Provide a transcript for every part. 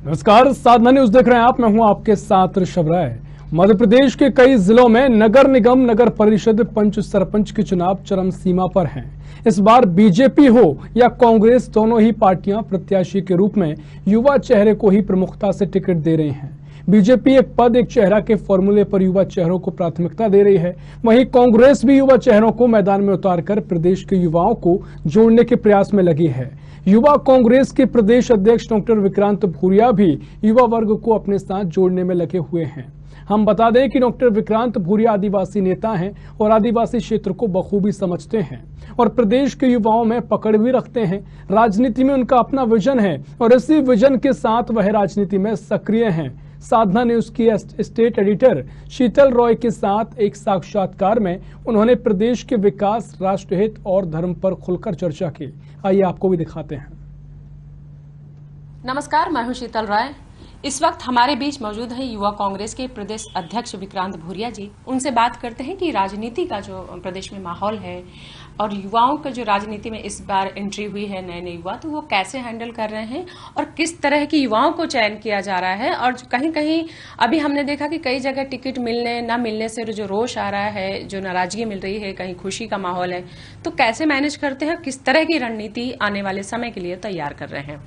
नमस्कार, साधना न्यूज देख रहे हैं आप। मैं हूं आपके साथ ऋषभ राय। मध्य प्रदेश के कई जिलों में नगर निगम, नगर परिषद, पंच, सरपंच के चुनाव चरम सीमा पर हैं। इस बार बीजेपी हो या कांग्रेस, दोनों ही पार्टियां प्रत्याशी के रूप में युवा चेहरे को ही प्रमुखता से टिकट दे रही हैं। बीजेपी एक पद एक चेहरा के फॉर्मूले पर युवा चेहरों को प्राथमिकता दे रही है, वहीं कांग्रेस भी युवा चेहरों को मैदान में उतारकर प्रदेश के युवाओं को जोड़ने के प्रयास में लगी है। युवा कांग्रेस के प्रदेश अध्यक्ष डॉक्टर विक्रांत भूरिया भी युवा वर्ग को अपने साथ जोड़ने में लगे हुए हैं। हम बता दें कि डॉक्टर विक्रांत भूरिया आदिवासी नेता हैं और आदिवासी क्षेत्र को बखूबी समझते हैं और प्रदेश के युवाओं में पकड़ भी रखते हैं। राजनीति में उनका अपना विजन है और इसी विजन के साथ वह राजनीति में सक्रिय हैं। साधना न्यूज की स्टेट एडिटर शीतल रॉय के साथ एक साक्षात्कार में उन्होंने प्रदेश के विकास, राष्ट्रहित और धर्म पर खुलकर चर्चा की। आइए आपको भी दिखाते हैं। नमस्कार, मैं हूं शीतल रॉय। इस वक्त हमारे बीच मौजूद है युवा कांग्रेस के प्रदेश अध्यक्ष विक्रांत भूरिया जी। उनसे बात करते हैं कि राजनीति का जो प्रदेश में माहौल है और युवाओं का जो राजनीति में इस बार एंट्री हुई है, नए नए युवा, तो वो कैसे हैंडल कर रहे हैं और किस तरह की युवाओं को चयन किया जा रहा है। और कहीं कहीं अभी हमने देखा कि कई जगह टिकट मिलने न मिलने से जो रोष आ रहा है, जो नाराजगी मिल रही है, कहीं खुशी का माहौल है, तो कैसे मैनेज करते हैं, किस तरह की रणनीति आने वाले समय के लिए तैयार कर रहे हैं।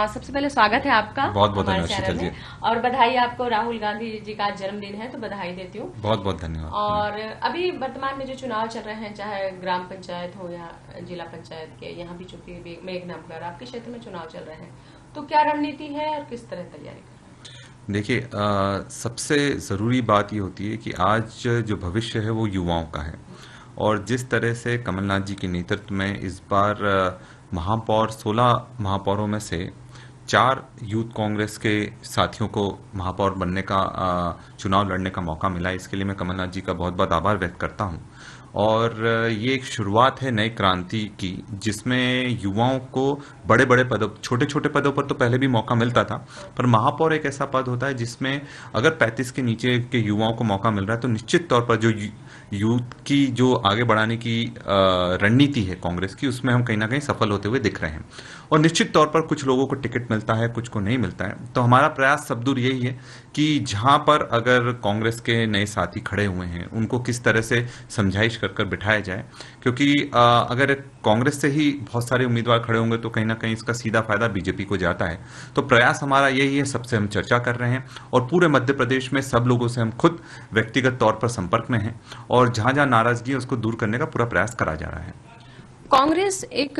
सबसे पहले स्वागत है आपका बहुत बहुत धन्यवाद शीतल जी, और बधाई आपको। राहुल गांधी जी का जन्मदिन है तो बधाई देती हूँ। बहुत बहुत धन्यवाद। और अभी वर्तमान में जो चुनाव चल रहे हैं, चाहे ग्राम पंचायत हो या जिला पंचायत के, यहाँ भी चूंकि मेघनापुर आपके क्षेत्र में चुनाव चल रहे हैं, तो क्या रणनीति है और किस तरह तैयारी कर रहे हैं? देखिए, सबसे ज़रूरी बात ये होती है कि आज जो भविष्य है वो युवाओं का है और जिस तरह से कमलनाथ जी के नेतृत्व में इस बार महापौर 16 महापौरों में से 4 यूथ कांग्रेस के साथियों को महापौर बनने का चुनाव लड़ने का मौका मिला। इसके लिए मैं कमलनाथ जी का बहुत बहुत आभार व्यक्त करता हूं। और ये एक शुरुआत है नई क्रांति की, जिसमें युवाओं को बड़े बड़े पदों, छोटे छोटे पदों पर तो पहले भी मौका मिलता था, पर महापौर एक ऐसा पद होता है जिसमें अगर 35 के नीचे के युवाओं को मौका मिल रहा है तो निश्चित तौर पर जो यूथ की जो आगे बढ़ाने की रणनीति है कांग्रेस की, उसमें हम कहीं ना कहीं सफल होते हुए दिख रहे हैं। और निश्चित तौर पर कुछ लोगों को टिकट मिलता है, कुछ को नहीं मिलता है। तो हमारा प्रयास सब दूर यही है कि जहां पर अगर कांग्रेस के नए साथी खड़े हुए हैं उनको किस तरह से समझाइश कर बिठाया जाए, क्योंकि अगर कांग्रेस से ही बहुत सारे उम्मीदवार खड़े होंगे तो कहीं ना कहीं इसका सीधा फायदा बीजेपी को जाता है। तो प्रयास हमारा यही है, सबसे हम चर्चा कर रहे हैं और पूरे मध्य प्रदेश में सब लोगों से हम खुद व्यक्तिगत तौर पर संपर्क में हैं और जहां जहां नाराजगी है उसको दूर करने का पूरा प्रयास करा जा रहा है। कांग्रेस एक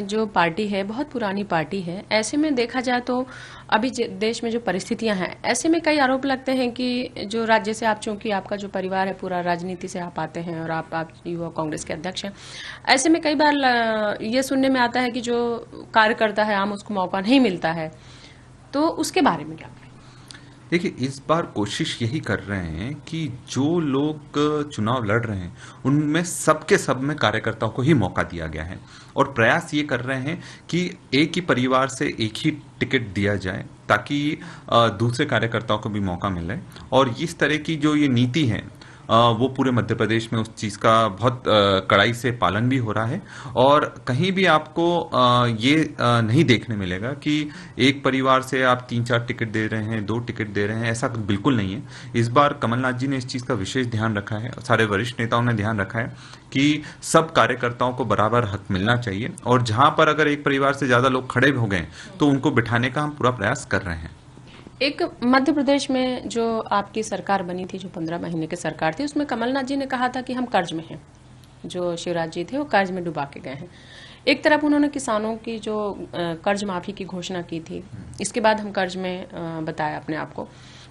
जो पार्टी है, बहुत पुरानी पार्टी है। ऐसे में देखा जाए तो अभी देश में जो परिस्थितियां हैं, ऐसे में कई आरोप लगते हैं कि जो राज्य से आप, चूंकि आपका जो परिवार है पूरा राजनीति से आप आते हैं और आप युवा कांग्रेस के अध्यक्ष हैं, ऐसे में कई बार ये सुनने में आता है कि जो कार्यकर्ता है आम, उसको मौका नहीं मिलता है। तो उसके बारे में क्या कहें? देखिए, इस बार कोशिश यही कर रहे हैं कि जो लोग चुनाव लड़ रहे हैं उनमें सबके सब में कार्यकर्ताओं को ही मौका दिया गया है और प्रयास ये कर रहे हैं कि एक ही परिवार से एक ही टिकट दिया जाए ताकि दूसरे कार्यकर्ताओं को भी मौका मिले। और इस तरह की जो ये नीति है वो पूरे मध्य प्रदेश में उस चीज़ का बहुत कड़ाई से पालन भी हो रहा है और कहीं भी आपको ये नहीं देखने मिलेगा कि एक परिवार से आप 3-4 टिकट दे रहे हैं, 2 टिकट दे रहे हैं, ऐसा बिल्कुल नहीं है। इस बार कमलनाथ जी ने इस चीज़ का विशेष ध्यान रखा है, सारे वरिष्ठ नेताओं ने ध्यान रखा है कि सब कार्यकर्ताओं को बराबर हक मिलना चाहिए और जहां पर अगर एक परिवार से ज़्यादा लोग खड़े हो गए तो उनको बिठाने का हम पूरा प्रयास कर रहे हैं। एक मध्य प्रदेश में जो आपकी सरकार बनी थी, जो 15 महीने की सरकार थी, उसमें कमलनाथ जी ने कहा था कि हम कर्ज में हैं। जो शिवराज जी थे वो कर्ज में डुबा के गए हैं। एक तरफ उन्होंने किसानों की जो कर्ज माफी की घोषणा की थी, इसके बाद हम कर्ज में बताया अपने आप को।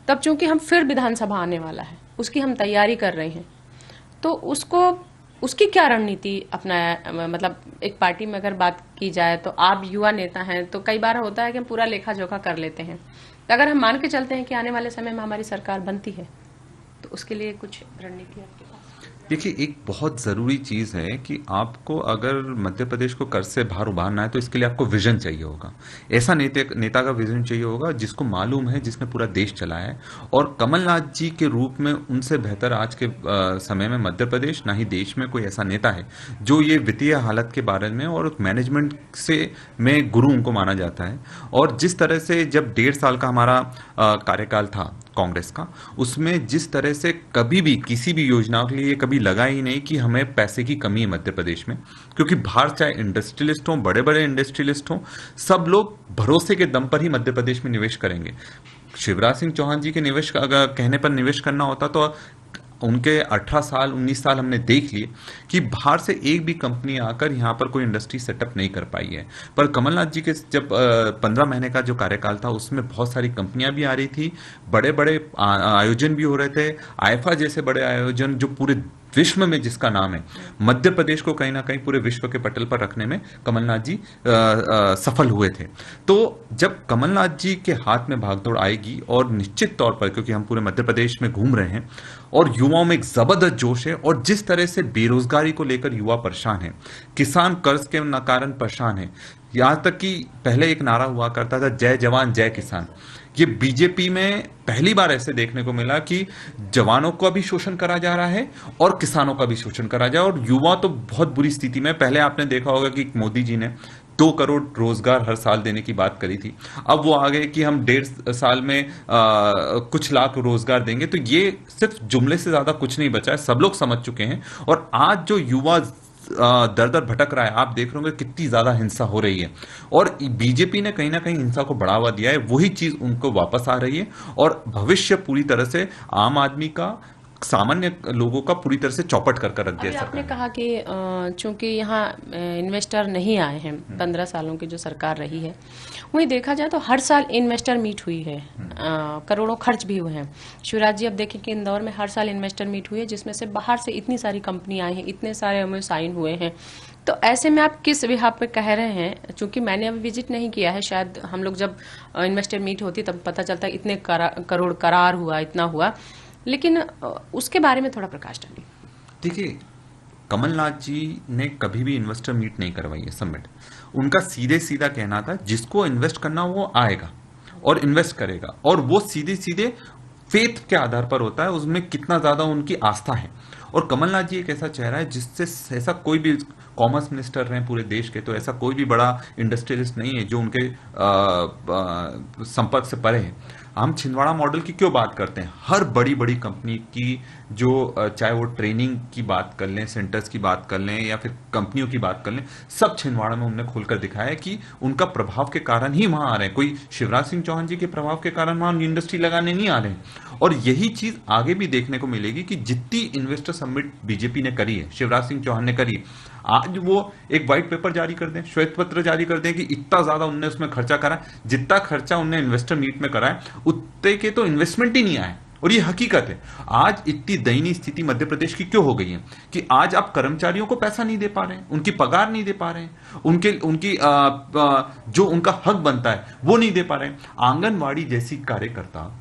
तब चूंकि हम फिर विधानसभा आने वाला है, उसकी हम तैयारी कर रहे हैं, तो उसकी क्या रणनीति अपनाया? मतलब एक पार्टी में अगर बात की जाए तो आप युवा नेता हैं, तो कई बार होता है कि हम पूरा लेखा जोखा कर लेते हैं। तो अगर हम मान के चलते हैं कि आने वाले समय में हमारी सरकार बनती है, तो उसके लिए कुछ रणनीति आपके पास? देखिए, एक बहुत ज़रूरी चीज़ है कि आपको अगर मध्य प्रदेश को कर्ज से बाहर उबारना है तो इसके लिए आपको विजन चाहिए होगा। ऐसा नेता का विजन चाहिए होगा जिसको मालूम है, जिसने पूरा देश चलाया है। और कमलनाथ जी के रूप में उनसे बेहतर आज के समय में मध्य प्रदेश ना ही देश में कोई ऐसा नेता है जो ये वित्तीय हालत के बारे में और मैनेजमेंट से में गुरु उनको माना जाता है। और जिस तरह से जब 1.5 साल का हमारा कार्यकाल था कांग्रेस का, उसमें जिस तरह से कभी भी किसी भी योजना के लिए कभी लगा ही नहीं कि हमें पैसे की कमी है मध्य प्रदेश में, क्योंकि बाहर चाहे इंडस्ट्रियलिस्ट हों, बड़े बड़े इंडस्ट्रियलिस्ट हों, सब लोग भरोसे के दम पर ही मध्य प्रदेश में निवेश करेंगे। शिवराज सिंह चौहान जी के निवेश का अगर कहने पर निवेश करना होता तो उनके 18 साल 19 साल हमने देख लिए कि बाहर से एक भी कंपनी आकर यहाँ पर कोई इंडस्ट्री सेटअप नहीं कर पाई है। पर कमलनाथ जी के जब 15 महीने का जो कार्यकाल था उसमें बहुत सारी कंपनियां भी आ रही थी, बड़े बड़े आयोजन भी हो रहे थे, आईफा जैसे बड़े आयोजन जो पूरे विश्व में जिसका नाम है, मध्य प्रदेश को कहीं ना कहीं पूरे विश्व के पटल पर रखने में कमलनाथ जी सफल हुए थे। तो जब कमलनाथ जी के हाथ में भागदौड़ आएगी, और निश्चित तौर पर क्योंकि हम पूरे मध्य प्रदेश में घूम रहे हैं और युवाओं में एक जबरदस्त जोश है, और जिस तरह से बेरोजगारी को लेकर युवा परेशान है, किसान कर्ज के कारण परेशान है, यहां तक कि पहले एक नारा हुआ करता था जय जवान जय किसान। ये बीजेपी में पहली बार ऐसे देखने को मिला कि जवानों का भी शोषण करा जा रहा है और किसानों का भी शोषण करा जा रहा है, और युवा तो बहुत बुरी स्थिति में। पहले आपने देखा होगा कि मोदी जी ने 2 करोड़ रोजगार हर साल देने की बात करी थी, अब वो आ गए कि हम 1.5 साल में कुछ लाख रोजगार देंगे। तो ये सिर्फ जुमले से ज्यादा कुछ नहीं बचा है, सब लोग समझ चुके हैं। और आज जो युवा दर दर भटक रहा है, आप देख रहे होंगे कितनी ज्यादा हिंसा हो रही है, और बीजेपी ने कहीं ना कहीं हिंसा को बढ़ावा दिया है, वही चीज उनको वापस आ रही है। और भविष्य पूरी तरह से आम आदमी का, सामान्य लोगों का पूरी तरह से चौपट कर रख दिया सरकार आपने ने। कहा कि चूंकि यहाँ इन्वेस्टर नहीं आए हैं, 15 सालों की जो सरकार रही है, वहीं देखा जाए तो हर साल इन्वेस्टर मीट हुई है, करोड़ों खर्च भी हुए हैं। शिवराज जी, अब देखें कि इंदौर में हर साल इन्वेस्टर मीट हुई है, जिसमें से बाहर से इतनी सारी कंपनी आई हैं, इतने सारे एमओयू साइन हुए हैं। तो ऐसे में आप किस विभाग पे कह रहे हैं? चूंकि मैंने अभी विजिट नहीं किया है, शायद हम लोग जब इन्वेस्टर मीट होती तब पता चलता है इतने करोड़ करार हुआ, इतना हुआ, लेकिन उसके बारे में थोड़ा प्रकाश डालिए। देखिए, कमलनाथ जी ने कभी भी इन्वेस्टर मीट नहीं करवाई है, समिट। उनका सीधे सीधा कहना था जिसको इन्वेस्ट करना वो आएगा और इन्वेस्ट करेगा, और वो सीधे सीधे फेथ के आधार पर होता है, उसमें कितना ज्यादा उनकी आस्था है। और कमलनाथ जी एक ऐसा चेहरा है जिससे ऐसा कोई भी कॉमर्स मिनिस्टर रहे पूरे देश के, तो ऐसा कोई भी बड़ा इंडस्ट्रियलिस्ट नहीं है जो उनके संपर्क से परे है। हम छिंदवाड़ा मॉडल की क्यों बात करते हैं? हर बड़ी बड़ी कंपनी की जो चाहे वो ट्रेनिंग की बात कर लें, सेंटर्स की बात कर लें, या फिर कंपनियों की बात कर लें, सब छिंदवाड़ा में उन्होंने खोलकर दिखाया है कि उनका प्रभाव के कारण ही वहां आ रहे हैं। कोई शिवराज सिंह चौहान जी के प्रभाव के कारण वहां इंडस्ट्री लगाने नहीं आ रहे हैं। और यही चीज आगे भी देखने को मिलेगी कि जितनी इन्वेस्टर समिट बीजेपी ने करी है, शिवराज सिंह चौहान ने करी है, आज वो एक व्हाइट पेपर जारी कर दें, श्वेत पत्र जारी कर दें कि इतना ज्यादा उनने उसमें खर्चा करा, जितना खर्चा उनने इन्वेस्टर मीट में करा है उतने के तो इन्वेस्टमेंट ही नहीं आए। और ये हकीकत है। आज इतनी दयनीय स्थिति मध्य प्रदेश की क्यों हो गई है कि आज आप कर्मचारियों को पैसा नहीं दे पा रहे हैं, उनकी पगार नहीं दे पा रहे हैं, उनकी जो उनका हक बनता है वो नहीं दे पा रहे हैं। आंगनवाड़ी जैसी कार्यकर्ता,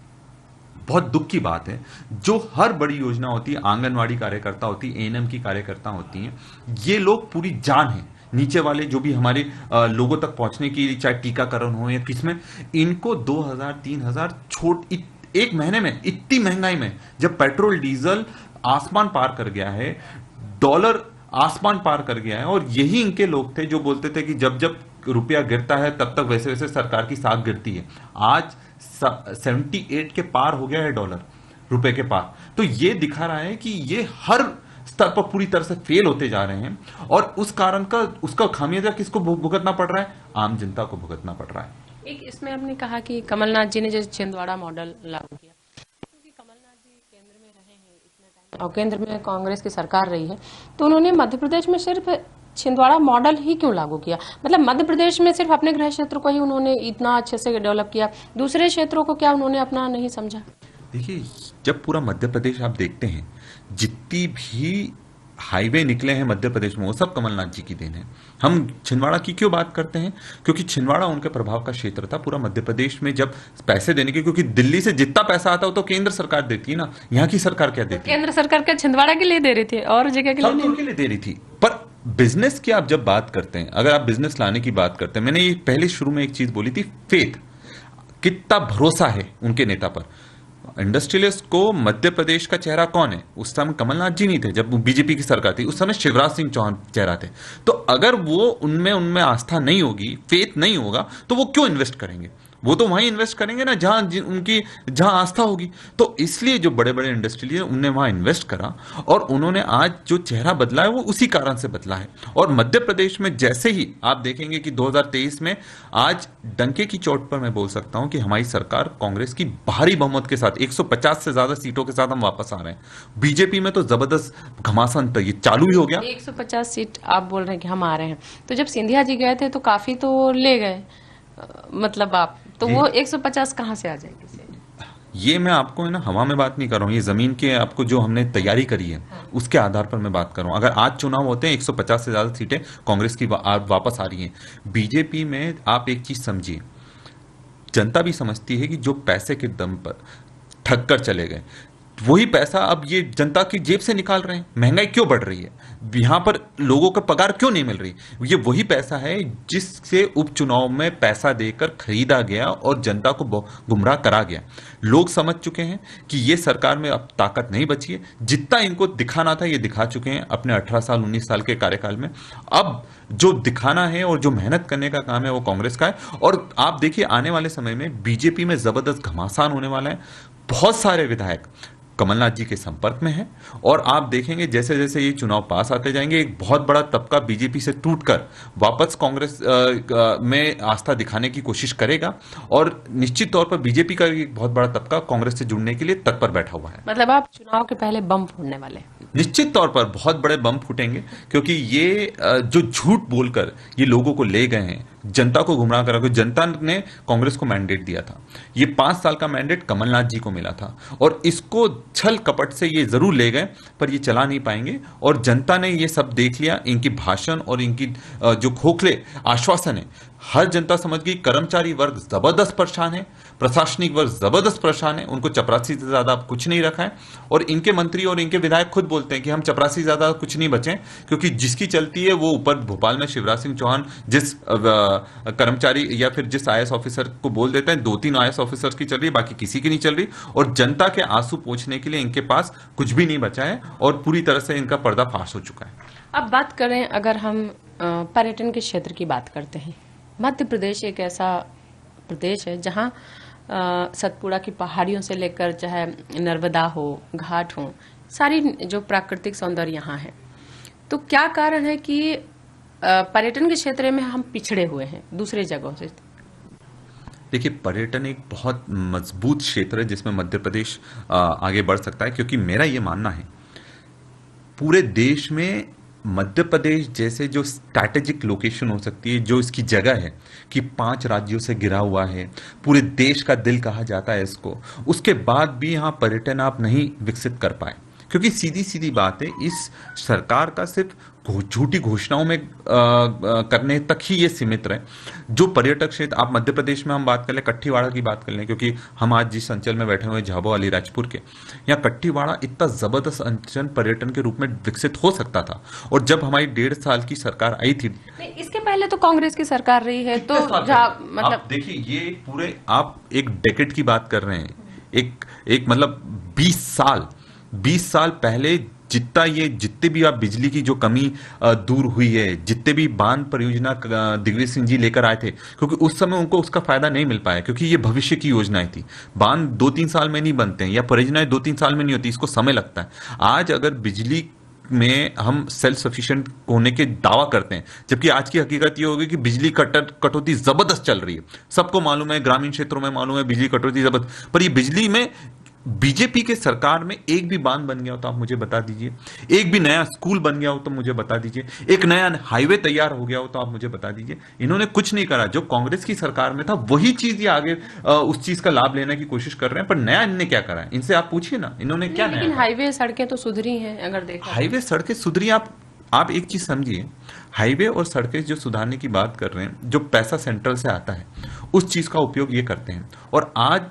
बहुत दुख की बात है, जो हर बड़ी योजना होती है, आंगनवाड़ी कार्यकर्ता होती है, एएनएम की कार्यकर्ता होती हैं, ये लोग पूरी जान है। नीचे वाले जो भी हमारे लोगों तक पहुंचने की, चाहे टीकाकरण हो या किसमें, इनको 2000-3000 छोट एक महीने में, इतनी महंगाई में, जब पेट्रोल डीजल आसमान पार कर गया है, डॉलर आसमान पार कर गया है, और यही इनके लोग थे जो बोलते थे कि जब जब रुपया गिरता है तब तक वैसे वैसे सरकार की साख गिरती है। आज 78 के पार हो गया है डॉलर, रुपए के पार। तो ये दिखा रहा है कि ये हर स्तर पर पूरी तरह से फेल होते जा रहे हैं, और उस कारण का उसका खामियाजा किसको भुगतना पड़ रहा है? आम जनता को भुगतना पड़ रहा है। एक इसमें आपने कहा कि कमलनाथ जी ने जैसे छिंदवाड़ा मॉडल लागू किया, क्योंकि कमलनाथ जी केंद्र में रहे हैं इतने टाइम और केंद्र में कांग्रेस की सरकार रही है, तो उन्होंने मध्य प्रदेश में सिर्फ छिंदवाड़ा मॉडल ही क्यों लागू किया? मतलब मध्य प्रदेश में सिर्फ अपने गृह क्षेत्र को ही उन्होंने इतना अच्छे से डेवलप किया, दूसरे क्षेत्रों को क्या उन्होंने अपना नहीं समझा? देखिए, जब पूरा मध्य प्रदेश आप देखते हैं, जितनी भी हाईवे निकले हैं मध्य प्रदेश में वो सब कमलनाथ जी की देन है। हम छिंदवाड़ा की क्यों बात करते हैं? क्योंकि छिंदवाड़ा उनके प्रभाव का क्षेत्र था पूरा मध्य प्रदेश में जब पैसे देने के, क्योंकि दिल्ली से जितना पैसा आता हो तो केंद्र सरकार देती है ना, यहाँ की सरकार क्या देती है? केंद्र सरकार क्या छिंदवाड़ा के लिए दे रही थी और जगह के लिए सब नहीं? के लिए दे रही थी। पर बिजनेस की आप जब बात करते हैं, अगर आप बिजनेस लाने की बात करते हैं, मैंने ये पहले शुरू में एक चीज बोली थी, फेथ, कितना भरोसा है उनके नेता पर। इंडस्ट्रियलिस्ट को मध्य प्रदेश का चेहरा कौन है? उस समय कमलनाथ जी नहीं थे जब बीजेपी की सरकार थी, उस समय शिवराज सिंह चौहान चेहरा थे। तो अगर वो उनमें आस्था नहीं होगी, फेथ नहीं होगा, तो वो क्यों इन्वेस्ट करेंगे? वो तो वहीं इन्वेस्ट करेंगे ना जहां आस्था होगी। तो इसलिए जो बड़े बड़े इंडस्ट्रियल उनने वहां इन्वेस्ट करा और उन्होंने आज जो चेहरा बदला है वो उसी कारण से बदला है। और मध्य प्रदेश में जैसे ही आप देखेंगे कि 2023 में आज डंके की चोट पर मैं बोल सकता हूं कि हमारी सरकार कांग्रेस की भारी बहुमत के साथ 150 से ज्यादा सीटों के साथ हम वापस आ रहे हैं। बीजेपी में तो जबरदस्त घमासान ये चालू ही हो गया। 150 सीट आप बोल रहे हैं कि हम आ रहे हैं, तो जब सिंधिया जी गए थे तो काफी तो ले गए, मतलब आप तो वो 150 कहां से आ जाएगी? ये मैं आपको है ना हवा में बात नहीं कर रहा हूँ, ये जमीन के आपको जो हमने तैयारी करी है उसके आधार पर मैं बात कर रहा हूँ। अगर आज चुनाव होते हैं 150 से ज्यादा सीटें कांग्रेस की वापस आ रही हैं। बीजेपी में आप एक चीज समझिए, जनता भी समझती है कि जो पैसे के दम पर ठग कर चले गए वही पैसा अब ये जनता की जेब से निकाल रहे हैं। महंगाई क्यों बढ़ रही है, यहां पर लोगों को पगार क्यों नहीं मिल रही? ये वही पैसा है जिससे उपचुनाव में पैसा देकर खरीदा गया और जनता को गुमराह करा गया। लोग समझ चुके हैं कि ये सरकार में अब ताकत नहीं बची है। जितना इनको दिखाना था ये दिखा चुके हैं अपने 18 साल 19 साल के कार्यकाल में। अब जो दिखाना है और जो मेहनत करने का काम है वो कांग्रेस का है। और आप देखिए आने वाले समय में बीजेपी में जबरदस्त घमासान होने वाला है। बहुत सारे विधायक कमलनाथ जी के संपर्क में है और आप देखेंगे जैसे जैसे ये चुनाव पास आते जाएंगे एक बहुत बड़ा तबका बीजेपी से टूटकर वापस कांग्रेस में आस्था दिखाने की कोशिश करेगा और निश्चित तौर पर बीजेपी का एक बहुत बड़ा तबका कांग्रेस से जुड़ने के लिए तत्पर बैठा हुआ है। मतलब आप चुनाव के पहले बम फोड़ने वाले? निश्चित तौर पर बहुत बड़े बम फूटेंगे, क्योंकि ये जो झूठ बोलकर ये लोगों को ले गए हैं, जनता को गुमराह करा, क्योंकि जनता ने कांग्रेस को मैंडेट दिया था। ये 5 साल का मैंडेट कमलनाथ जी को मिला था और इसको छल कपट से ये जरूर ले गए पर ये चला नहीं पाएंगे। और जनता ने ये सब देख लिया, इनकी भाषण और इनकी जो खोखले आश्वासन है, हर जनता समझ गई। कर्मचारी वर्ग जबरदस्त परेशान है, प्रशासनिक वर्ग जबरदस्त परेशान है, उनको चपरासी से ज्यादा कुछ नहीं रखा है। और इनके मंत्री और इनके विधायक खुद बोलते हैं कि हम चपरासी ज्यादा कुछ नहीं बचे, क्योंकि जिसकी चलती है वो ऊपर भोपाल में शिवराज सिंह चौहान जिस कर्मचारी या फिर जिस IAS ऑफिसर को बोल देते हैं, 2-3 IAS ऑफिसर्स की चल रही है, बाकी किसी की नहीं चल रही। और जनता के आंसू पोंछने के लिए इनके पास कुछ भी नहीं बचा है और पूरी तरह से इनका पर्दाफाश हो चुका है। अब बात करें, अगर हम पर्यटन के क्षेत्र की बात करते हैं, मध्य प्रदेश एक ऐसा प्रदेश है जहां सतपुड़ा की पहाड़ियों से लेकर चाहे नर्मदा हो, घाट हो, सारी जो प्राकृतिक सौंदर्य यहाँ है। तो क्या कारण है कि पर्यटन के क्षेत्र में हम पिछड़े हुए हैं दूसरे जगहों से? देखिए, पर्यटन एक बहुत मजबूत क्षेत्र है जिसमें मध्य प्रदेश आगे बढ़ सकता है, क्योंकि मेरा ये मानना है पूरे देश में मध्य प्रदेश जैसे जो स्ट्रैटेजिक लोकेशन हो सकती है, जो इसकी जगह है कि 5 राज्यों से घिरा हुआ है, पूरे देश का दिल कहा जाता है इसको, उसके बाद भी यहाँ पर्यटन आप नहीं विकसित कर पाए। क्योंकि सीधी सीधी बात है, इस सरकार का सिर्फ झूठी घोषणाओं में करने तक ही ये सीमित रहे। जो पर्यटक क्षेत्र आप मध्य प्रदेश में हम बात कर लें, कट्टीवाड़ा की बात कर लें, क्योंकि हम आज जिस अंचल में बैठे हुए झाबुआ अलीराजपुर के, यहाँ कट्टीवाड़ा इतना जबरदस्त अंचल पर्यटन के रूप में विकसित हो सकता था। और जब हमारी 1.5 साल की सरकार आई थी, इसके पहले तो कांग्रेस की सरकार रही है, तो मतलब देखिए ये पूरे आप एक डेकेड की बात कर रहे हैं, एक मतलब 20 साल पहले जितने भी आप बिजली की जो कमी दूर हुई है, जितने भी बांध परियोजना दिग्विजय सिंह जी लेकर आए थे, क्योंकि उस समय उनको उसका फायदा नहीं मिल पाया, क्योंकि ये भविष्य की योजनाएं थी। बांध 2-3 साल में नहीं बनते हैं या परियोजनाएं 2-3 साल में नहीं होती, इसको समय लगता है। आज अगर बिजली में हम सेल्फ सफिशिएंट होने के दावा करते हैं, जबकि आज की हकीकत ये होगी कि बिजली कटौती जबरदस्त चल रही है। सबको मालूम है, ग्रामीण क्षेत्रों में मालूम है बिजली कटौती जबरदस्त, पर ये बिजली में बीजेपी के सरकार में एक भी बांध बन गया हो तो आप मुझे बता दीजिए, एक भी नया स्कूल बन गया हो तो मुझे बता दीजिए, एक नया हाईवे तैयार हो गया हो तो आप मुझे बता दीजिए। इन्होंने कुछ नहीं करा। जो कांग्रेस की सरकार में था वही चीज ये आगे उस चीज का लाभ लेने की कोशिश कर रहे हैं, पर नया इनने क्या करा है? इनसे आप पूछिए ना, इन्होंने क्या नया लेकिन करा? हाईवे सड़कें तो सुधरी हैं अगर देखा हाईवे सड़कें सुधरी। आप एक चीज समझिए, हाईवे और सड़कें जो सुधारने की बात कर रहे हैं, जो पैसा सेंट्रल से आता है उस चीज का उपयोग ये करते हैं। और आज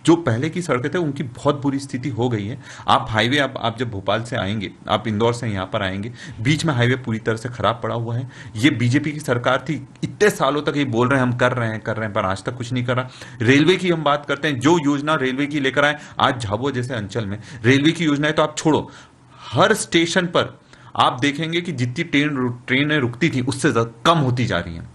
जो पहले की सड़कें थे उनकी बहुत बुरी स्थिति हो गई है। आप हाईवे, आप जब भोपाल से आएंगे, आप इंदौर से यहाँ पर आएंगे, बीच में हाईवे पूरी तरह से खराब पड़ा हुआ है। ये बीजेपी की सरकार थी, इतने सालों तक ये बोल रहे हैं हम कर रहे हैं, पर आज तक कुछ नहीं करा। रेलवे की हम बात करते हैं, जो योजना रेलवे की लेकर आए, आज झाबुआ जैसे अंचल में रेलवे की योजना है तो आप छोड़ो, हर स्टेशन पर आप देखेंगे कि जितनी ट्रेनें रुकती थी उससे कम होती जा रही हैं,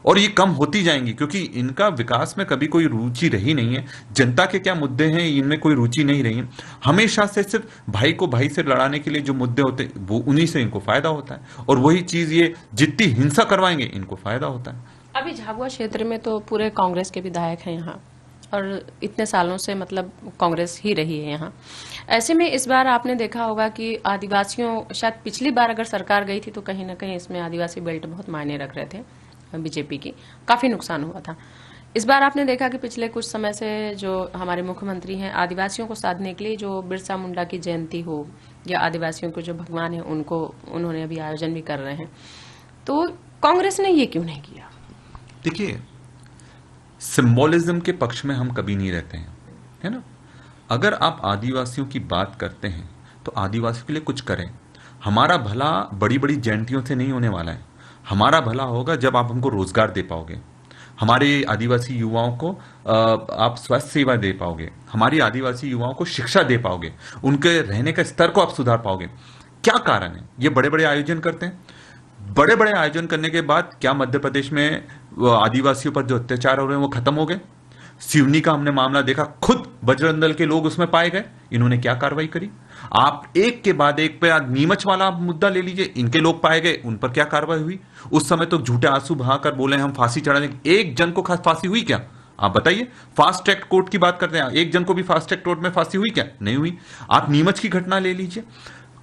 और ये कम होती जाएंगी, क्योंकि इनका विकास में कभी कोई रुचि रही नहीं है। जनता के क्या मुद्दे हैं इनमें कोई रुचि नहीं रही है। हमेशा से सिर्फ भाई को भाई से लड़ाने के लिए जो मुद्दे होते हैं वो उन्हीं से इनको फायदा होता है, और वही चीज ये जितनी हिंसा करवाएंगे इनको फायदा होता है। अभी झाबुआ क्षेत्र में तो पूरे कांग्रेस के विधायक हैं यहाँ, और इतने सालों से मतलब कांग्रेस ही रही है यहाँ। ऐसे में इस बार आपने देखा होगा कि आदिवासियों, शायद पिछली बार अगर सरकार गई थी तो कहीं ना कहीं इसमें आदिवासी बेल्ट बहुत मायने रख रहे थे बीजेपी की, काफी नुकसान हुआ था। इस बार आपने देखा कि पिछले कुछ समय से जो हमारे मुख्यमंत्री हैं, आदिवासियों को साधने के लिए जो बिरसा मुंडा की जयंती हो या आदिवासियों के जो भगवान है उनको उन्होंने अभी आयोजन भी कर रहे हैं, तो कांग्रेस ने ये क्यों नहीं किया? देखिए, सिंबोलिज्म के पक्ष में हम कभी नहीं रहते हैं, है ना। अगर आप आदिवासियों की बात करते हैं तो आदिवासियों के लिए कुछ करें। हमारा भला बड़ी बड़ी जयंतियों से नहीं होने वाला है। हमारा भला होगा जब आप हमको रोजगार दे पाओगे, हमारे आदिवासी युवाओं को आप स्वास्थ्य सेवा दे पाओगे, हमारी आदिवासी युवाओं को शिक्षा दे पाओगे, उनके रहने का स्तर को आप सुधार पाओगे। क्या कारण है? ये बड़े बड़े आयोजन करते हैं। बड़े बड़े आयोजन करने के बाद क्या मध्य प्रदेश में आदिवासियों पर जो अत्याचार हो रहे हैं वो खत्म हो गए? सिवनी का हमने मामला देखा, खुद बजरंग दल के लोग उसमें पाए गए। इन्होंने क्या कार्रवाई करी? आप एक के बाद एक पे, नीमच वाला मुद्दा ले लीजिए, इनके लोग पाए गए, उन पर क्या कार्रवाई हुई? उस समय तो झूठे आंसू बहाकर बोले हम फांसी चढ़ा देंगे। एक जन को खास फांसी हुई क्या? आप बताइए। फास्ट ट्रैक कोर्ट की बात करते हैं, एक जन को भी फास्ट ट्रैक कोर्ट में फांसी हुई क्या? नहीं हुई। आप नीमच की घटना ले लीजिए,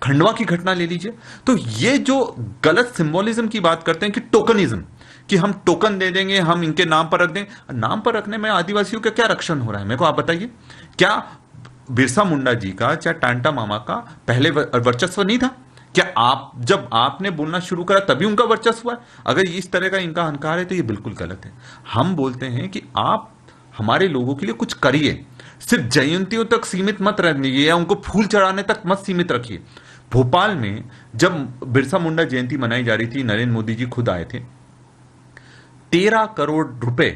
खंडवा की घटना ले लीजिए। तो ये जो गलत सिंबोलिज्म की बात करते हैं कि टोकनिज्म, कि हम टोकन दे देंगे, हम इनके नाम पर रख दें। नाम पर रखने में आदिवासियों का क्या रक्षण हो रहा है? मेरे को आप बताइए। क्या बिरसा मुंडा जी का, चाहे टांटा मामा का पहले वर्चस्व नहीं था? क्या आप जब आपने बोलना शुरू करा तभी उनका वर्चस्व हुआ? अगर इस तरह का इनका अहंकार है तो ये बिल्कुल गलत है। हम बोलते हैं कि आप हमारे लोगों के लिए कुछ करिए, सिर्फ जयंतियों तक सीमित मत रखिए या उनको फूल चढ़ाने तक मत सीमित रखिए। भोपाल में जब बिरसा मुंडा जयंती मनाई जा रही थी, नरेंद्र मोदी जी खुद आए थे। 13 करोड़ रुपए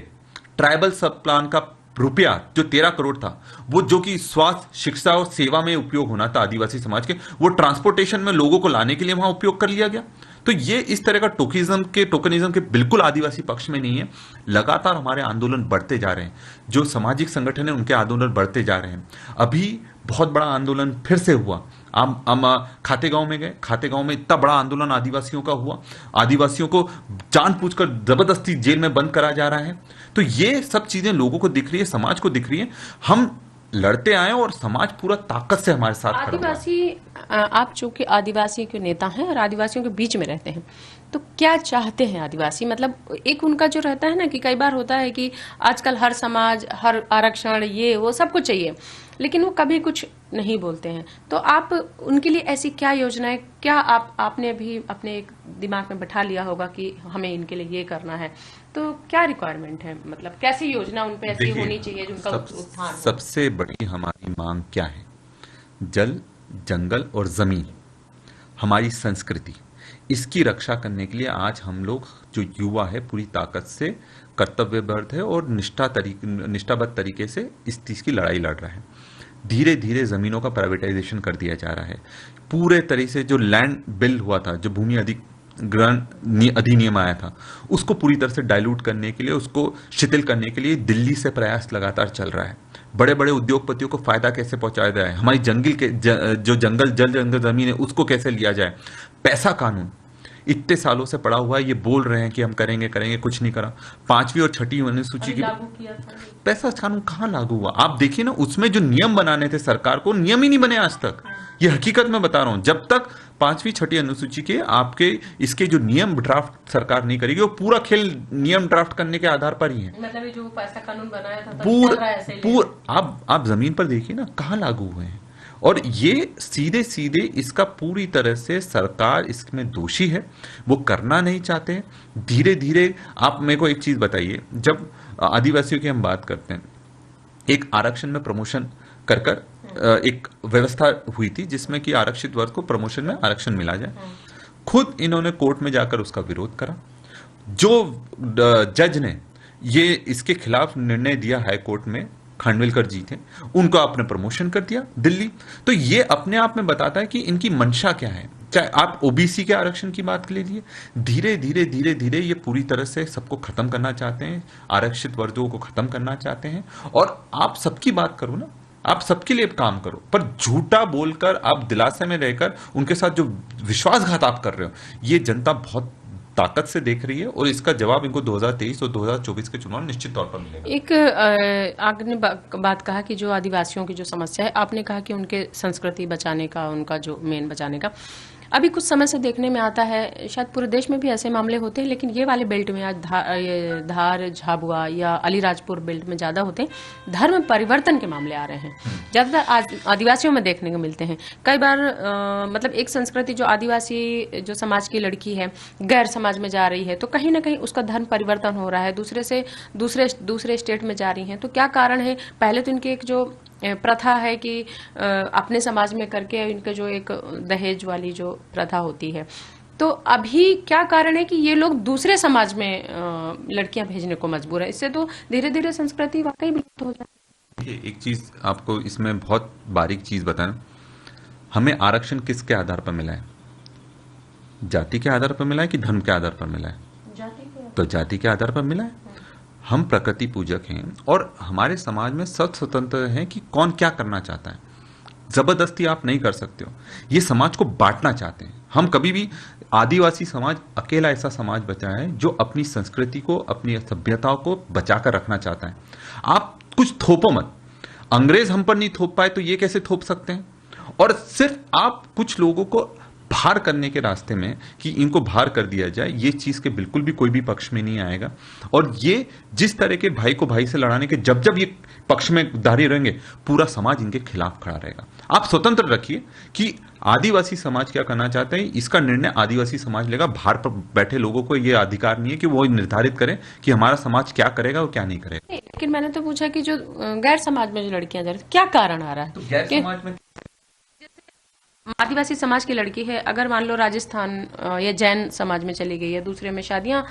ट्राइबल सब प्लान का रुपया, जो 13 करोड़ था, वो जो कि स्वास्थ्य, शिक्षा और सेवा में उपयोग होना था आदिवासी समाज के, वो ट्रांसपोर्टेशन में लोगों को लाने के लिए वहां उपयोग कर लिया गया। तो ये इस तरह का टोकनिज्म के बिल्कुल आदिवासी पक्ष में नहीं है। लगातार हमारे आंदोलन बढ़ते जा रहे हैं, जो सामाजिक संगठन है उनके आंदोलन बढ़ते जा रहे हैं। अभी बहुत बड़ा आंदोलन फिर से हुआ, हम खातेगांव में गए। खातेगांव में इतना बड़ा आंदोलन आदिवासियों का हुआ, आदिवासियों को जानबूझकर जबरदस्ती जेल में बंद करा जा रहा है। तो ये सब चीजें लोगों को दिख रही है, समाज को दिख रही है। हम लड़ते आए और समाज पूरा ताकत से हमारे साथ खड़ा हुआ। आदिवासी, आप चूंकि आदिवासी के नेता हैं और आदिवासियों के बीच में रहते हैं, तो क्या चाहते हैं आदिवासी? मतलब एक उनका जो रहता है ना कि कई बार होता है कि आजकल हर समाज, हर आरक्षण, ये वो सब कुछ चाहिए, लेकिन वो कभी कुछ नहीं बोलते हैं। तो आप उनके लिए ऐसी क्या योजनाएं, क्या आपने भी अपने एक दिमाग में बैठा लिया होगा कि हमें इनके लिए ये करना है, तो क्या रिक्वायरमेंट है? मतलब कैसी योजना उन पे ऐसी होनी चाहिए जिनका उत्थान? सबसे बड़ी हमारी मांग क्या है? जल, जंगल और जमीन, हमारी संस्कृति, इसकी रक्षा करने के लिए आज हम लोग जो युवा है पूरी ताकत से कर्तव्यबद्ध है और निष्ठाबद्ध तरीके से इस चीज की लड़ाई लड़ रहा है। धीरे धीरे जमीनों का प्राइवेटाइजेशन कर दिया जा रहा है। पूरे तरह से जो लैंड बिल हुआ था, जो भूमि अधिनियम आया था, उसको पूरी तरह से डाइल्यूट करने के लिए, उसको शिथिल करने के लिए दिल्ली से प्रयास लगातार चल रहा है। बड़े बड़े उद्योगपतियों को फायदा कैसे पहुंचाया जाए, हमारी जो जंगल, जल जंगल जमीन है उसको कैसे लिया जाए, पैसा कानून, इतने सालों से पड़ा हुआ है, ये बोल रहे हैं कि हम करेंगे करेंगे, कुछ नहीं करा। 5वीं और 6वीं अनुसूची की लागू किया था। पैसा कानून कहाँ लागू हुआ? आप देखिए ना, उसमें जो नियम बनाने थे सरकार को, नियम ही नहीं बने आज तक। ये हकीकत में बता रहा हूं, जब तक 5वीं 6वीं अनुसूची के आपके इसके जो नियम ड्राफ्ट सरकार नहीं करेगी, वो पूरा खेल नियम ड्राफ्ट करने के आधार पर ही है। मतलब ये जो पैसा कानून बनाया था तब चल रहा है ऐसे ही। आप जमीन पर देखिए ना, कहाँ लागू हुए हैं। और ये सीधे सीधे इसका पूरी तरह से सरकार इसमें दोषी है, वो करना नहीं चाहते हैं। धीरे धीरे आप मेरे को एक चीज बताइए, जब आदिवासियों की हम बात करते हैं, एक आरक्षण में प्रमोशन कर एक व्यवस्था हुई थी जिसमें कि आरक्षित वर्ग को प्रमोशन में आरक्षण मिला जाए। खुद इन्होंने कोर्ट में जाकर उसका विरोध करा। जो जज ने ये इसके खिलाफ निर्णय दिया हाई कोर्ट में, खानविलकर जी थे, उनको आपने प्रमोशन कर दिया दिल्ली। तो ये अपने आप में बताता है कि इनकी मंशा क्या है। चाहे आप ओबीसी के आरक्षण की बात ले लीजिए, धीरे धीरे धीरे धीरे ये पूरी तरह से सबको खत्म करना चाहते हैं, आरक्षित वर्गों को खत्म करना चाहते हैं। और आप सबकी बात करो ना, आप सबके लिए काम करो, पर झूठा बोलकर आप दिलासे में रहकर उनके साथ जो विश्वासघात आप कर रहे हो, ये जनता बहुत ताकत से देख रही है और इसका जवाब इनको 2023 और 2024 के चुनाव निश्चित तौर पर मिलेगा। एक आपने बात कहा कि जो आदिवासियों की जो समस्या है, आपने कहा कि उनके संस्कृति बचाने का, उनका जो मेन बचाने का, अभी कुछ समय से देखने में आता है, शायद पूरे देश में भी ऐसे मामले होते हैं, लेकिन ये वाले बेल्ट में आज धार झाबुआ या अलीराजपुर बेल्ट में ज़्यादा होते हैं, धर्म परिवर्तन के मामले आ रहे हैं, ज़्यादातर आज आदिवासियों में देखने को मिलते हैं। कई बार मतलब एक संस्कृति जो आदिवासी जो समाज की लड़की है गैर समाज में जा रही है, तो कहीं ना कहीं उसका धर्म परिवर्तन हो रहा है, दूसरे स्टेट में जा रही हैं। तो क्या कारण है? पहले तो इनकी एक जो प्रथा है कि अपने समाज में करके इनके जो एक दहेज वाली जो प्रथा होती है, तो अभी क्या कारण है कि ये लोग दूसरे समाज में लड़कियां भेजने को मजबूर है? इससे तो धीरे धीरे संस्कृति वाकई विलुप्त हो जाती है। एक चीज आपको इसमें बहुत बारीक चीज बताएं, हमें आरक्षण किसके आधार पर मिला है? जाति के आधार पर मिला है कि धर्म के आधार पर मिला है? तो जाति के आधार पर मिला है। हम प्रकृति पूजक हैं और हमारे समाज में सब स्वतंत्र है कि कौन क्या करना चाहता है। जबरदस्ती आप नहीं कर सकते हो। ये समाज को बांटना चाहते हैं। हम कभी भी, आदिवासी समाज अकेला ऐसा समाज बचा है जो अपनी संस्कृति को, अपनी सभ्यताओं को बचाकर रखना चाहता है। आप कुछ थोपो मत। अंग्रेज हम पर नहीं थोप पाए तो ये कैसे थोप सकते हैं? और सिर्फ आप कुछ लोगों को बाहर करने के रास्ते में कि इनको बाहर कर दिया जाए, ये चीज के बिल्कुल भी कोई भी पक्ष में नहीं आएगा। और ये जिस तरह के भाई को भाई से लड़ाने के जब जब ये पक्ष में धारी रहेंगे, पूरा समाज इनके खिलाफ खड़ा रहेगा। आप स्वतंत्र रखिए कि आदिवासी समाज क्या करना चाहते हैं, इसका निर्णय आदिवासी समाज लेगा। बाहर पर बैठे लोगों को यह अधिकार नहीं है कि वो निर्धारित करें कि हमारा समाज क्या करेगा और क्या नहीं करेगा। लेकिन मैंने तो पूछा कि जो गैर समाज में जो लड़कियां जा रही, क्या कारण आ रहा है? तो गैर समाज में आदिवासी समाज की लड़की है, अगर मान लो राजस्थान या जैन समाज में चली गई है, दूसरे में शादियां,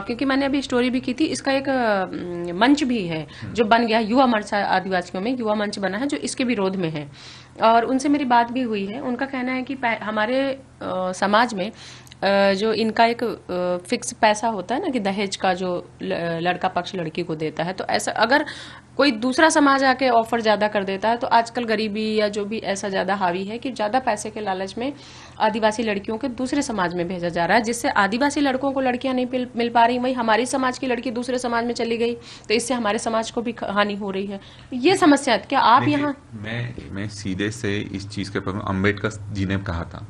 क्योंकि मैंने अभी स्टोरी भी की थी, इसका एक मंच भी है जो बन गया, युवा मंच आदिवासियों में युवा मंच बना है जो इसके विरोध में है। और उनसे मेरी बात भी हुई है। उनका कहना है कि हमारे समाज में जो इनका एक फिक्स पैसा होता है ना कि दहेज का जो लड़का पक्ष लड़की को देता है, तो ऐसा अगर कोई दूसरा समाज आके ऑफर ज्यादा कर देता है तो आजकल गरीबी या जो भी ऐसा ज्यादा हावी है कि ज्यादा पैसे के लालच में आदिवासी लड़कियों के दूसरे समाज में भेजा जा रहा है, जिससे आदिवासी लड़कों को लड़कियां नहीं मिल पा रही। वही हमारी समाज की लड़की दूसरे समाज में चली गई तो इससे हमारे समाज को भी हानि हो रही है। ये समस्या है। क्या आप यहाँ मैं सीधे से इस चीज के पर, अम्बेडकर जी ने कहा था,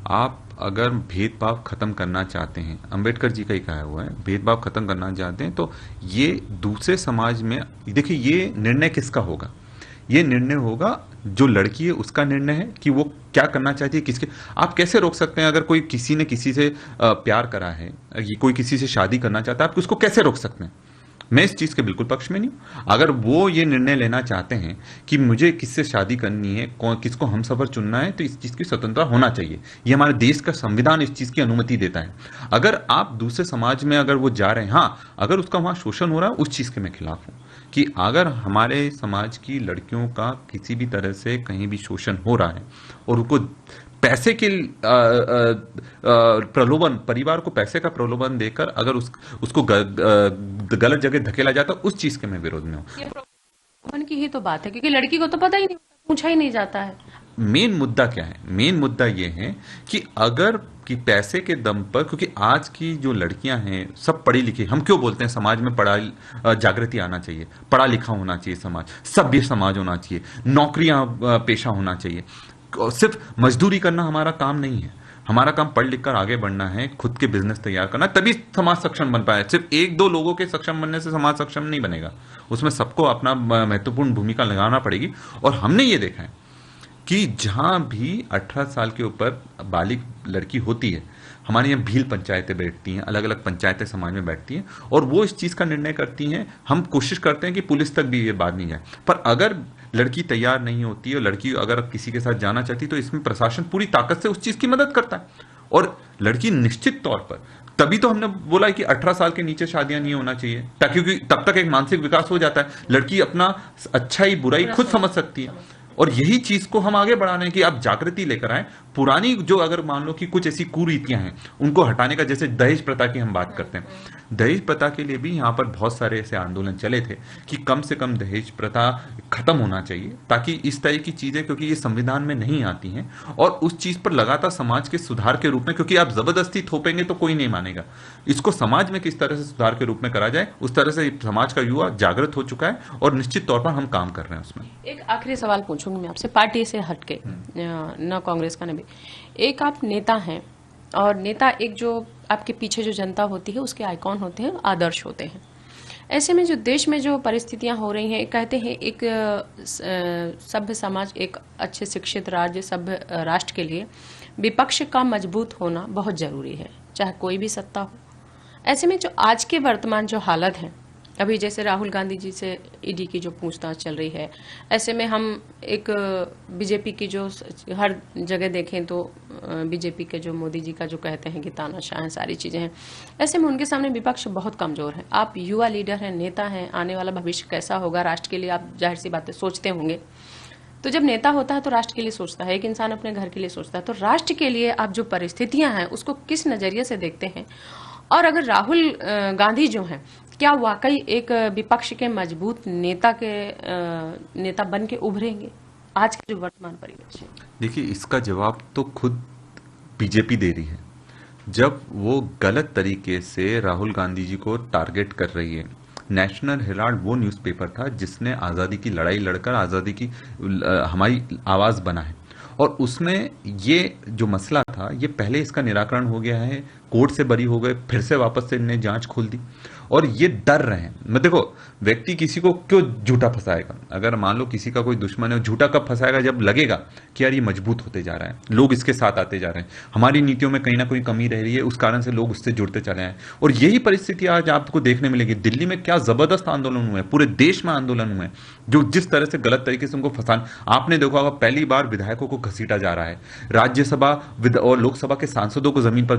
आप अगर भेदभाव खत्म करना चाहते हैं, अंबेडकर जी का ही कहा हुआ है, भेदभाव खत्म करना चाहते हैं तो ये दूसरे समाज में, देखिए ये निर्णय किसका होगा? ये निर्णय होगा जो लड़की है उसका निर्णय है कि वो क्या करना चाहती है, किसके। आप कैसे रोक सकते हैं? अगर कोई किसी ने किसी से प्यार करा है, कोई किसी से शादी करना चाहता है, आप उसको कैसे रोक सकते हैं? मैं इस चीज के बिल्कुल पक्ष में नहीं हूं। अगर वो ये निर्णय लेना चाहते हैं कि मुझे किससे शादी करनी है, किसको हमसफर चुनना है, तो इस चीज की स्वतंत्रता होना चाहिए। ये हमारे देश का संविधान इस चीज की अनुमति देता है। अगर आप दूसरे समाज में अगर वो जा रहे हैं, हाँ, अगर उसका वहां शोषण हो रहा है, उस चीज के मैं खिलाफ हूं कि अगर हमारे समाज की लड़कियों का किसी भी तरह से कहीं भी शोषण हो रहा है और उनको पैसे के प्रलोभन, परिवार को पैसे का प्रलोभन देकर अगर उसको गलत जगह धकेला जाता, उस चीज के मैं विरोध में हूँ। प्रलोभन की ही तो बात है, क्योंकि लड़की को तो पता ही नहीं, पूछा ही नहीं जाता है। मेन मुद्दा क्या है? मेन मुद्दा ये है कि अगर कि पैसे के दम पर, क्योंकि आज की जो लड़कियां हैं सब पढ़ी लिखी, हम क्यों बोलते हैं समाज में जागृति आना चाहिए, पढ़ा लिखा होना चाहिए समाज, सभ्य समाज होना चाहिए, नौकरियां पेशा होना चाहिए। सिर्फ मजदूरी करना हमारा काम नहीं है, हमारा काम पढ़ लिख कर आगे बढ़ना है, खुद के बिजनेस तैयार करना, तभी समाज सक्षम बन पाए। सिर्फ एक दो लोगों के सक्षम बनने से समाज सक्षम नहीं बनेगा, उसमें सबको अपना महत्वपूर्ण भूमिका लगाना पड़ेगी। और हमने ये देखा है कि जहां भी 18 साल के ऊपर बालिग लड़की होती है, हमारे यहाँ भील पंचायतें बैठती हैं, अलग अलग पंचायतें समाज में बैठती हैं और वो इस चीज़ का निर्णय करती हैं। हम कोशिश करते हैं कि पुलिस तक भी ये बात नहीं जाए, पर अगर लड़की तैयार नहीं होती है और लड़की अगर किसी के साथ जाना चाहती है तो इसमें प्रशासन पूरी ताकत से उस चीज़ की मदद करता है। और लड़की निश्चित तौर पर, तभी तो हमने बोला है कि 18 साल के नीचे शादियां नहीं होना चाहिए, ताकि तब तक एक मानसिक विकास हो जाता है, लड़की अपना अच्छाई बुराई खुद समझ सकती है। और यही चीज को हम आगे बढ़ा रहे हैं कि आप जागृति लेकर आए। पुरानी जो, अगर मान लो कि कुछ ऐसी कुरीतियां हैं उनको हटाने का, जैसे दहेज प्रथा की हम बात करते हैं, दहेज प्रथा के लिए भी यहाँ पर बहुत सारे ऐसे आंदोलन चले थे कि कम से कम दहेज प्रथा खत्म होना चाहिए, ताकि इस तरह की चीजें, क्योंकि ये संविधान में नहीं आती हैं, और उस चीज पर लगातार समाज के सुधार के रूप में, क्योंकि आप जबरदस्ती थोपेंगे तो कोई नहीं मानेगा, इसको समाज में किस तरह से सुधार के रूप में करा जाए, उस तरह से समाज का युवा जागृत हो चुका है और निश्चित तौर पर हम काम कर रहे हैं उसमें। एक आखिरी सवाल पूछूंगी मैं आपसे, पार्टी से हटके, न कांग्रेस का न भी। एक आप नेता हैं, और नेता एक जो आपके पीछे जो जनता होती है उसके आइकॉन होते हैं, आदर्श होते हैं। ऐसे में जो देश में जो परिस्थितियां हो रही हैं, कहते हैं एक सभ्य समाज, एक अच्छे शिक्षित राज्य, सभ्य राष्ट्र के लिए विपक्ष का मजबूत होना बहुत जरूरी है, चाहे कोई भी सत्ता हो। ऐसे में जो आज के वर्तमान जो हालत है, अभी जैसे राहुल गांधी जी से ईडी की जो पूछताछ चल रही है, ऐसे में हम एक बीजेपी की जो हर जगह देखें तो बीजेपी के जो मोदी जी का जो कहते हैं कि तानाशाह हैं, सारी चीज़ें हैं, ऐसे में उनके सामने विपक्ष बहुत कमज़ोर है। आप युवा लीडर हैं, नेता हैं, आने वाला भविष्य कैसा होगा राष्ट्र के लिए आप जाहिर सी बातें सोचते होंगे। तो जब नेता होता है तो राष्ट्र के लिए सोचता है, एक इंसान अपने घर के लिए सोचता है, तो राष्ट्र के लिए आप जो परिस्थितियाँ हैं उसको किस नज़रिए से देखते हैं? और अगर राहुल गांधी जो हैं, क्या वाकई एक विपक्ष के मजबूत नेता बन के उभरेंगे आज के जो वर्तमान परिवेश है? देखिए, इसका जवाब तो खुद बीजेपी दे रही है। जब वो गलत तरीके से राहुल गांधी जी को टारगेट कर रही है, नेशनल हेराल्ड वो न्यूज़पेपर था जिसने आज़ादी की लड़ाई लड़कर आज़ादी की हमारी आवाज़ बना है, और उसमें ये जो मसला था, ये पहले इसका निराकरण हो गया है, कोर्ट से बरी हो गए, फिर से वापस से इन्हें जांच खोल दी, और ये डर रहे हैं। मैं देखो, व्यक्ति किसी को क्यों झूठा फंसाएगा? अगर मान लो किसी का कोई दुश्मन है, झूठा कब फंसाएगा? जब लगेगा कि यार ये मजबूत होते जा रहा है, लोग इसके साथ आते जा रहे हैं, हमारी नीतियों में कहीं ना कोई कमी रह रही है, उस कारण से लोग उससे जुड़ते चले आए। और यही परिस्थिति आज आपको देखने मिलेगी। दिल्ली में क्या जबरदस्त आंदोलन हुए, पूरे देश में आंदोलन हुए, जो जिस तरह से गलत तरीके से उनको फंसाना, आपने देखा होगा पहली बार विधायकों को घसीटा जा रहा है, राज्यसभा और लोकसभा के सांसदों को जमीन पर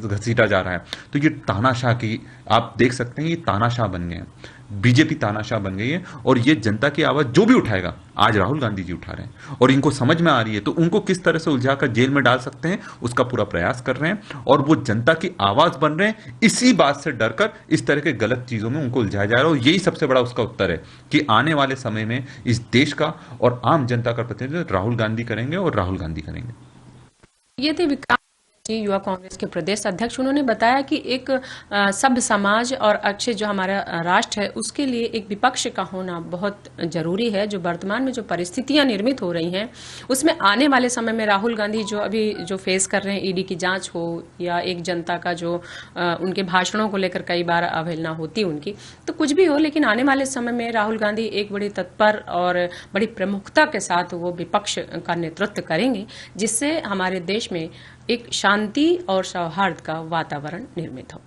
घसीटा जा रहा है। तो ये तानाशाह की आप देख सकते हैं, ये तानाशाह बन गए हैं, बीजेपी तानाशाह बन गई है। और ये जनता की आवाज जो भी उठाएगा, आज राहुल गांधी जी उठा रहे हैं और इनको समझ में आ रही है, तो उनको किस तरह से उलझाकर जेल में डाल सकते हैं उसका पूरा प्रयास कर रहे हैं, और वो जनता की आवाज बन रहे हैं। इसी बात से डरकर इस तरह के गलत चीजों में उनको उलझाया जा रहा है, और यही सबसे बड़ा उसका उत्तर है कि आने वाले समय में इस देश का और आम जनता का प्रतिनिधित्व राहुल गांधी करेंगे और राहुल गांधी करेंगे। ये थे विकास जी, युवा कांग्रेस के प्रदेश अध्यक्ष। उन्होंने बताया कि एक सभ्य समाज और अच्छे जो हमारा राष्ट्र है उसके लिए एक विपक्ष का होना बहुत जरूरी है। जो वर्तमान में जो परिस्थितियां निर्मित हो रही हैं उसमें आने वाले समय में राहुल गांधी जो अभी जो फेस कर रहे हैं, ईडी की जांच हो या एक जनता का जो उनके भाषणों को लेकर कई बार अवहेलना होती उनकी, तो कुछ भी हो, लेकिन आने वाले समय में राहुल गांधी एक बड़ी तत्पर और बड़ी प्रमुखता के साथ वो विपक्ष का नेतृत्व करेंगे, जिससे हमारे देश में एक शांति और सौहार्द का वातावरण निर्मित हो।